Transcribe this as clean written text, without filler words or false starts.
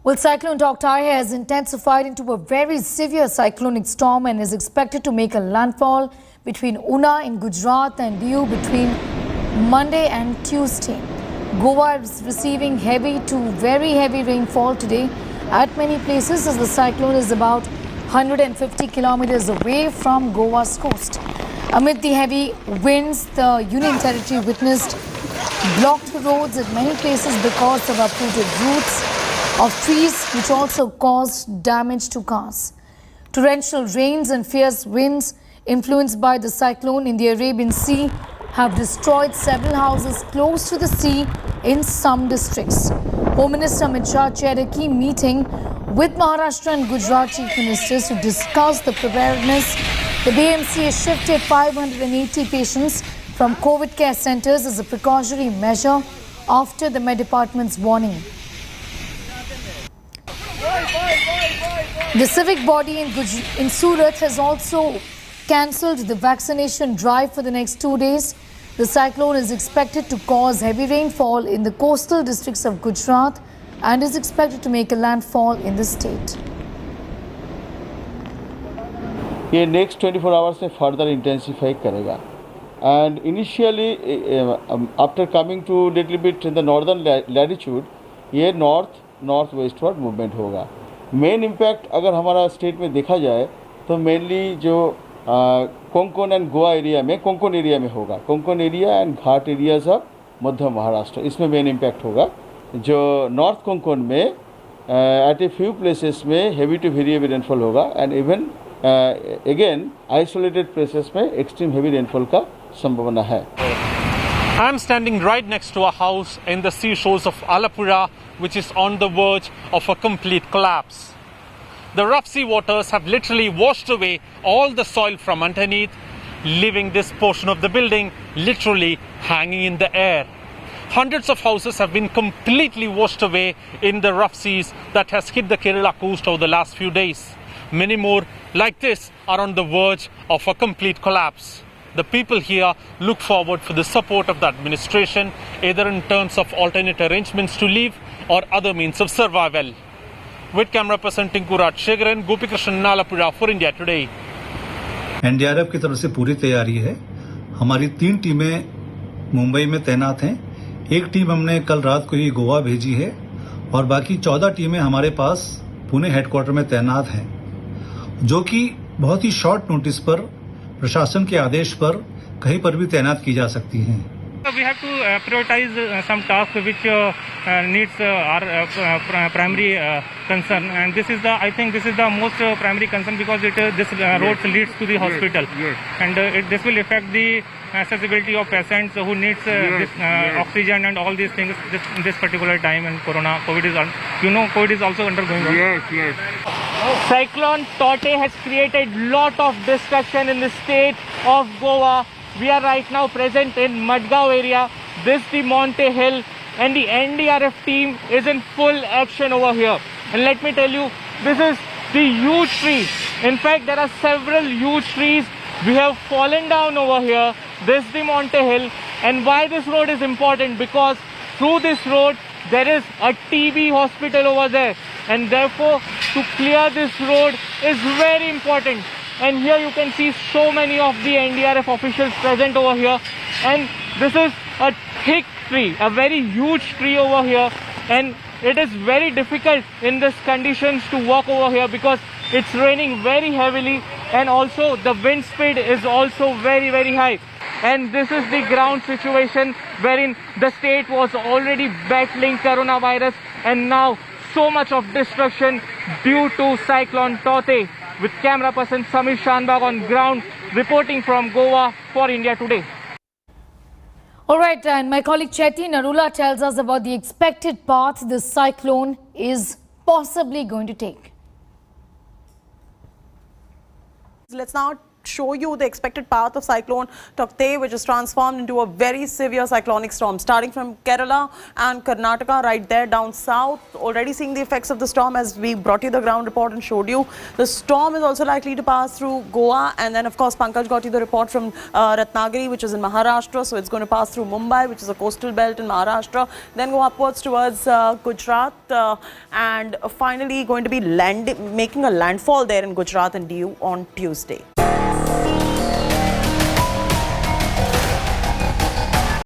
Well, Cyclone Tauktae has intensified into a very severe cyclonic storm and is expected to make a landfall between Una in Gujarat and Diu between Monday and Tuesday. Goa is receiving heavy to very heavy rainfall today at many places as the cyclone is about 150 kilometers away from Goa's coast. Amid the heavy winds, the Union Territory witnessed blocked roads at many places because of uprooted roots of trees, which also caused damage to cars. Torrential rains and fierce winds influenced by the cyclone in the Arabian Sea have destroyed several houses close to the sea in some districts. Home Minister Amit Shah chaired a key meeting with Maharashtra and Gujarat chief ministers to discuss the preparedness. The BMC has shifted 580 patients from COVID care centres as a precautionary measure after the Met Department's warning. The civic body in Surat has also cancelled the vaccination drive for the next 2 days. The cyclone is expected to cause heavy rainfall in the coastal districts of Gujarat and is expected to make a landfall in the state. ये next 24 hours में further intensify करेगा. And initially, after coming to little bit in the northern latitude, ये northwestward movement होगा. Main impact अगर हमारा state में देखा जाए तो मेनली जो कोंकण एंड गोवा एरिया में कोंकण एरिया में होगा. Konkan area and ghat areas of Madhya Maharashtra, इसमें मेन इम्पैक्ट होगा. जो नॉर्थ कोंकण में एट ए फ्यू प्लेसेस में heavy to very heavy rainfall होगा and even again isolated places में एक्सट्रीम हेवी रेनफॉल का संभावना है. I am standing right next to a house in the seashores of Alappuzha, which is on the verge of a complete collapse. The rough sea waters have literally washed away all the soil from underneath, leaving this portion of the building literally hanging in the air. Hundreds of houses have been completely washed away in the rough seas that has hit the Kerala coast over the last few days. Many more like this are on the verge of a complete collapse. The people here look forward for the support of the administration, either in terms of alternate arrangements to leave or other means of survival. With camera person Tinku Raj Shegaran, Gopi Krishnan, Alappuzha for India Today. NDRF की तरफ से पूरी तैयारी है. हमारी 3 टीमें मुंबई में तैनात हैं. एक टीम हमने कल रात को ही गोवा भेजी है और बाकी 14 टीमें हमारे पास पुणे हेडक्वार्टर में तैनात हैं, जो कि बहुत ही शॉर्ट नोटिस पर प्रशासन के आदेश पर कहीं पर भी तैनात की जा सकती हैं. We have to prioritize some tasks which needs our primary concern, and I think this is the most primary concern because this road leads to the hospital, and this will affect the accessibility of patients who needs this oxygen and all these things this particular time. And COVID is also undergoing. Yes. Cyclone Tauktae has created lot of destruction in the state of Goa. We are right now present in Madgaon area. This is the Monte Hill, and the NDRF team is in full action over here. And let me tell you, this is the huge tree. In fact, there are several huge trees we have fallen down over here. This is the Monte Hill, and why this road is important, because through this road there is a TB hospital over there, and therefore to clear this road is very important. And here you can see so many of the NDRF officials present over here, and this is a thick tree, a very huge tree over here, and it is very difficult in these conditions to walk over here because it's raining very heavily, and also the wind speed is also very, very high. And this is the ground situation wherein the state was already battling coronavirus, and now so much of destruction due to Cyclone Tauktae. With camera person Samir Shanbag on ground, reporting from Goa for India Today. All right, and my colleague Chetty Narula tells us about the expected path the cyclone is possibly going to take. Let's now show you the expected path of cyclone Tauktae, which is transformed into a very severe cyclonic storm, starting from Kerala and Karnataka right there down south. Already seeing the effects of the storm as we brought you the ground report and showed you. The storm is also likely to pass through Goa, and then of course Pankaj got you the report from Ratnagiri, which is in Maharashtra, so it's going to pass through Mumbai, which is a coastal belt in Maharashtra, then go upwards towards Gujarat, and finally going to be making a landfall there in Gujarat and Diu on Tuesday.